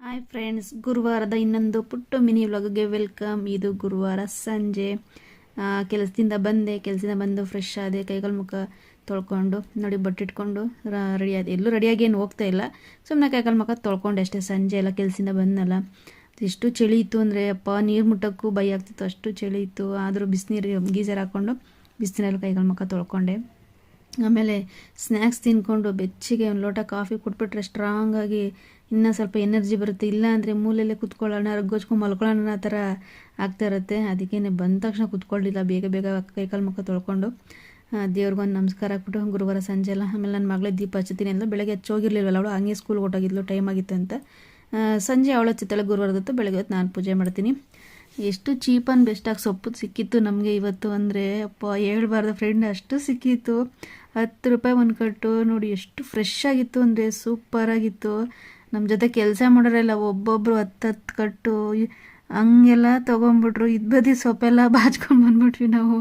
Hi friends, ಗುರುವಾರದ ಇನ್ನೊಂದು ಪುಟ್ಟ mini ವ್ಲಾಗ್ಗೆ welcome. ಇದು ಗುರುವಾರ ಸಂಜೆ ಕೆಲಸದಿಂದ ಬಂದು ಫ್ರೆಶ್ ಆದೆ, ಕೈಕಾಲು ಮುಖ ತೊಳ್ಕೊಂಡು ನೋಡಿ ಬಟ್ಟೆ ಇಟ್ಕೊಂಡು ರೆಡಿ ಆದೆ. ಎಲ್ಲೂ ರೆಡಿಯಾಗಿ ಏನು ಹೋಗ್ತಾ ಇಲ್ಲ, ಸುಮ್ಮನೆ ಕೈಕಾಲು ಮುಖ ತೊಳ್ಕೊಂಡು ಅಷ್ಟೇ. ಸಂಜೆ ಎಲ್ಲ ಕೆಲಸದಿಂದ ಬಂದಲ್ಲ, ಎಷ್ಟು ಚಳಿ ಇತ್ತು ಅಂದರೆ ಅಪ್ಪ ನೀರು ಮುಟ್ಟೋಕ್ಕೂ ಭಯ ಆಗ್ತಿತ್ತು, ಅಷ್ಟು ಚಳಿ ಇತ್ತು. ಆದರೂ ಬಿಸಿನೀರು ಗೀಸರ್ ಹಾಕ್ಕೊಂಡು ಬಿಸಿನೀರಲ್ಲಿ ಕೈಕಾಲು ಮುಖ ತೊಳ್ಕೊಂಡೆ. ಆಮೇಲೆ ಸ್ನ್ಯಾಕ್ಸ್ ತಿಂದ್ಕೊಂಡು ಬೆಚ್ಚಗೆ ಒಂದು ಲೋಟ ಕಾಫಿ ಕುಟ್ಬಿಟ್ರೆ ಸ್ಟ್ರಾಂಗಾಗಿ ಇನ್ನೂ ಸ್ವಲ್ಪ ಎನರ್ಜಿ ಬರುತ್ತೆ. ಇಲ್ಲ ಅಂದರೆ ಮೂಲೆಯಲ್ಲೇ ಕುತ್ಕೊಳ್ಳೋಣ, ರಗ್ಗೋಚ್ಕೊಂಡು ಮಲ್ಕೊಳ್ಳೋಣ ಆ ಥರ ಆಗ್ತಾ ಇರುತ್ತೆ. ಅದಕ್ಕೇ ಬಂದ ತಕ್ಷಣ ಕುತ್ಕೊಳ್ಳಿಲ್ಲ, ಬೇಗ ಬೇಗ ಕೈಕಾಲು ಮುಖ ತೊಳ್ಕೊಂಡು ದೇವ್ರಿಗೊಂದು ನಮಸ್ಕಾರ ಹಾಕ್ಬಿಟ್ಟು ಗುರುವಾರ ಸಂಜೆ ಎಲ್ಲ. ಆಮೇಲೆ ನನ್ನ ಮಗಳೇ ದೀಪ ಹಚ್ಚುತ್ತೀನಿ ಅಂದ್ಲು. ಬೆಳಗ್ಗೆ ಹಚ್ಚೋಗಿರ್ಲಿಲ್ವಲ್ಲ ಅವಳು, ಹಂಗೆ ಸ್ಕೂಲ್ಗೆ ಹೊಟ್ಟೋಗಿದ್ಲು, ಟೈಮ್ ಆಗಿತ್ತು ಅಂತ. ಸಂಜೆ ಅವಳು ಹಚ್ಚುತ್ತಾಳೆ ಗುರುವಾರದತ್ತು, ಬೆಳಗ್ಗೆ ಹೊತ್ತು ನಾನು ಪೂಜೆ ಮಾಡ್ತೀನಿ. ಎಷ್ಟು ಚೀಪ್ ಆ್ಯಂಡ್ ಬೆಸ್ಟಾಗಿ ಸೊಪ್ಪು ಸಿಕ್ಕಿತ್ತು ನಮಗೆ ಇವತ್ತು ಅಂದರೆ ಅಪ್ಪ ಹೇಳ್ಬಾರ್ದು ಫ್ರೆಂಡ್, ಅಷ್ಟು ಸಿಕ್ಕಿತ್ತು. 10 ರೂಪಾಯಿ ಒಂದು ಕಟ್ಟು. ನೋಡಿ ಎಷ್ಟು ಫ್ರೆಶ್ ಆಗಿತ್ತು ಅಂದರೆ ಸೂಪರಾಗಿತ್ತು. ನಮ್ಮ ಜೊತೆ ಕೆಲಸ ಮಾಡೋರೆಲ್ಲ ಒಬ್ಬೊಬ್ಬರು 10 ಕಟ್ಟು ಹಂಗೆಲ್ಲ ತೊಗೊಂಬಿಟ್ರು. ಬದಿ ಸೊಪ್ಪೆಲ್ಲ ಬಾಚ್ಕೊಂಡು ಬಂದ್ಬಿಟ್ವಿ ನಾವು.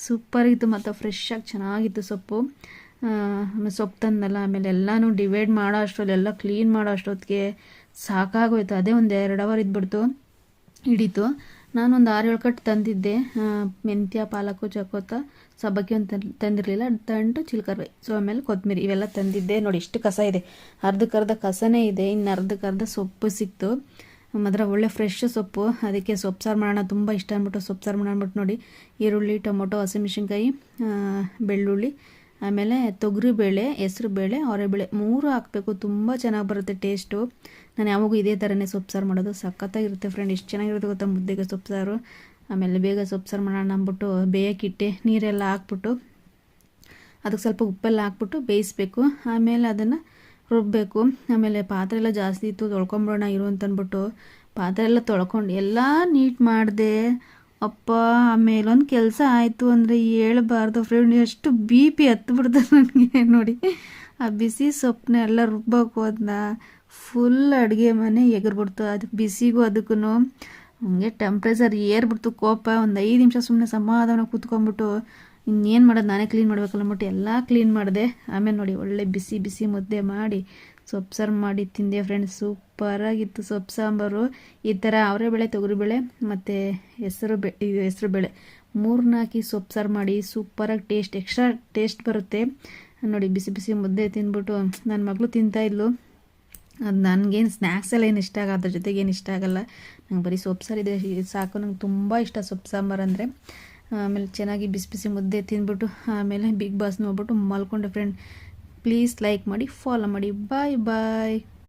ಸೂಪರಾಗಿತ್ತು ಮತ್ತು ಫ್ರೆಶ್ಶಾಗಿ ಚೆನ್ನಾಗಿತ್ತು ಸೊಪ್ಪು. ಆಮೇಲೆ ಸೊಪ್ಪು ತಂದಲ್ಲ, ಆಮೇಲೆ ಎಲ್ಲನೂ ಡಿವೈಡ್ ಮಾಡೋ ಅಷ್ಟರಲ್ಲಿ ಎಲ್ಲ ಕ್ಲೀನ್ ಮಾಡೋ ಅಷ್ಟೊತ್ತಿಗೆ ಸಾಕಾಗೋಯ್ತು. ಅದೇ ಒಂದು 2 ಅವರ್ ಇದ್ಬಿಡ್ತು, ಹಿಡಿತು. ನಾನೊಂದು 6-7 ಕಟ್ಟು ತಂದಿದ್ದೆ. ಮೆಂತ್ಯ, ಪಾಲಕು, ಚಕೋತ, ಸಬ್ಬಕ್ಕಿ ಒಂದು ತಂದಿರಲಿಲ್ಲ, ದಂಟು, ಚಿಲ್ಕರ್ವೆ, ಸೊ ಆಮೇಲೆ ಕೊತ್ತಂಬರಿ ಇವೆಲ್ಲ ತಂದಿದ್ದೆ. ನೋಡಿ ಎಷ್ಟು ಕಸ ಇದೆ, ಅರ್ಧಕ್ಕರ್ಧ ಕಸನೇ ಇದೆ, ಇನ್ನು ಅರ್ಧಕ್ಕರ್ಧ ಸೊಪ್ಪು ಸಿಕ್ತು. ಮಾತ್ರ ಒಳ್ಳೆ ಫ್ರೆಶ್ ಸೊಪ್ಪು. ಅದಕ್ಕೆ ಸೊಪ್ಪು ಸಾರು ಮಾಡೋಣ, ತುಂಬ ಇಷ್ಟ ಅಂದ್ಬಿಟ್ಟು ಸೊಪ್ಪು ಸಾರು ಮಾಡ್ಬಿಟ್ಟು ನೋಡಿ, ಈರುಳ್ಳಿ, ಟೊಮೊಟೊ, ಹಸಿಮೆಣಸಿನ್ಕಾಯಿ, ಬೆಳ್ಳುಳ್ಳಿ, ಆಮೇಲೆ ತೊಗರಿಬೇಳೆ, ಹೆಸರುಬೇಳೆ, ಅವರೆಬೇಳೆ 3 ಹಾಕಬೇಕು. ತುಂಬ ಚೆನ್ನಾಗಿ ಬರುತ್ತೆ ಟೇಸ್ಟು. ನಾನು ಯಾವಾಗೂ ಇದೇ ಥರನೇ ಸೊಪ್ಪು ಸಾರು ಮಾಡೋದು, ಸಖತ್ತಾಗಿರುತ್ತೆ ಫ್ರೆಂಡ್. ಎಷ್ಟು ಚೆನ್ನಾಗಿರುತ್ತೆ ಗೊತ್ತಾ ಮುದ್ದೆಗೆ ಸೊಪ್ಪು ಸಾರು. ಆಮೇಲೆ ಬೇಗ ಸೊಪ್ಪು ಸಾರು ಮಾಡೋಣ ಅಂದ್ಬಿಟ್ಟು ಬೇಯಕ್ಕಿಟ್ಟೆ, ನೀರೆಲ್ಲ ಹಾಕ್ಬಿಟ್ಟು ಅದಕ್ಕೆ ಸ್ವಲ್ಪ ಉಪ್ಪೆಲ್ಲ ಹಾಕ್ಬಿಟ್ಟು ಬೇಯಿಸ್ಬೇಕು. ಆಮೇಲೆ ಅದನ್ನು ರುಬ್ಬಬೇಕು. ಆಮೇಲೆ ಪಾತ್ರೆ ಎಲ್ಲ ಜಾಸ್ತಿ ಇತ್ತು, ತೊಳ್ಕೊಂಬಿಡೋಣ ಇರು ಅಂತಂದ್ಬಿಟ್ಟು ಪಾತ್ರೆ ಎಲ್ಲ ತೊಳ್ಕೊಂಡು ಎಲ್ಲ ನೀಟ್ ಮಾಡಿದೆ. ಅಪ್ಪ ಆಮೇಲೆ ಒಂದು ಕೆಲಸ ಆಯಿತು ಅಂದರೆ ಹೇಳ್ಬಾರ್ದು ಫ್ರೆಂಡ್, ಎಷ್ಟು BP ಹತ್ಬಿಡ್ತು ನನಗೆ. ನೋಡಿ ಆ ಬಿಸಿ ಸೊಪ್ಪನ್ನ ಎಲ್ಲ ರುಬ್ಬಕ್ಕೆ ಹೋದ್ನ, ಫುಲ್ ಅಡುಗೆ ಮನೆ ಎಗರ್ಬಿಡ್ತು. ಅದಕ್ಕೆ ಬಿಸಿಗೂ ಅದಕ್ಕೂ ಹಂಗೆ ಟೆಂಪ್ರೇಚರ್ ಏರ್ಬಿಡ್ತು. ಕೋಪ ಒಂದು 5 ನಿಮಿಷ ಸುಮ್ಮನೆ ಸಮಾಧಾನ ಕೂತ್ಕೊಂಡ್ಬಿಟ್ಟು ಇನ್ನೇನು ಮಾಡೋದು, ನಾನೇ ಕ್ಲೀನ್ ಮಾಡಬೇಕಲ್ಲ ಅಂದ್ಬಿಟ್ಟು ಎಲ್ಲ ಕ್ಲೀನ್ ಮಾಡಿದೆ. ಆಮೇಲೆ ನೋಡಿ ಒಳ್ಳೆ ಬಿಸಿ ಬಿಸಿ ಮುದ್ದೆ ಮಾಡಿ ಸೊಪ್ಪು ಸಾರು ಮಾಡಿ ತಿಂದೆ ಫ್ರೆಂಡ್ಸ್. ಸೂಪರಾಗಿತ್ತು ಸೊಪ್ಪು ಸಾಂಬಾರು. ಈ ಥರ ಅವರೆಬೇಳೆ, ತೊಗರಿಬೇಳೆ ಮತ್ತು ಹೆಸರುಬೇಳೆ 3 ಹಾಕಿ ಸೊಪ್ಪು ಸಾರು ಮಾಡಿ ಸೂಪರಾಗಿ ಎಕ್ಸ್ಟ್ರಾ ಟೇಸ್ಟ್ ಬರುತ್ತೆ ನೋಡಿ. ಬಿಸಿ ಬಿಸಿ ಮುದ್ದೆ ತಿಂದ್ಬಿಟ್ಟು ನನ್ನ ಮಗಳು ತಿಂತಾಯಿದ್ಲು. ಅದು ನನಗೇನು ಸ್ನ್ಯಾಕ್ಸ್ ಎಲ್ಲ ಏನು ಇಷ್ಟ ಆಗಲ್ಲ, ಅದ್ರ ಜೊತೆಗೆ ಏನು ಇಷ್ಟ ಆಗಲ್ಲ. ನಂಗೆ ಬರೀ ಸೊಪ್ಪು ಸಾರು ಇದೆ ಸಾಕು, ನಂಗೆ ತುಂಬ ಇಷ್ಟ ಸೊಪ್ಪು ಸಾಂಬಾರು ಅಂದರೆ. ಆಮೇಲೆ ಚೆನ್ನಾಗಿ ಬಿಸಿ ಬಿಸಿ ಮುದ್ದೆ ತಿಂದ್ಬಿಟ್ಟು ಆಮೇಲೆ ಬಿಗ್ ಬಾಸ್ ನೋಡ್ಬಿಟ್ಟು ಮಲ್ಕೊಂಡೆ ಫ್ರೆಂಡ್. ಪ್ಲೀಸ್ ಲೈಕ್ ಮಾಡಿ, ಫಾಲೋ ಮಾಡಿ. ಬಾಯ್ ಬಾಯ್.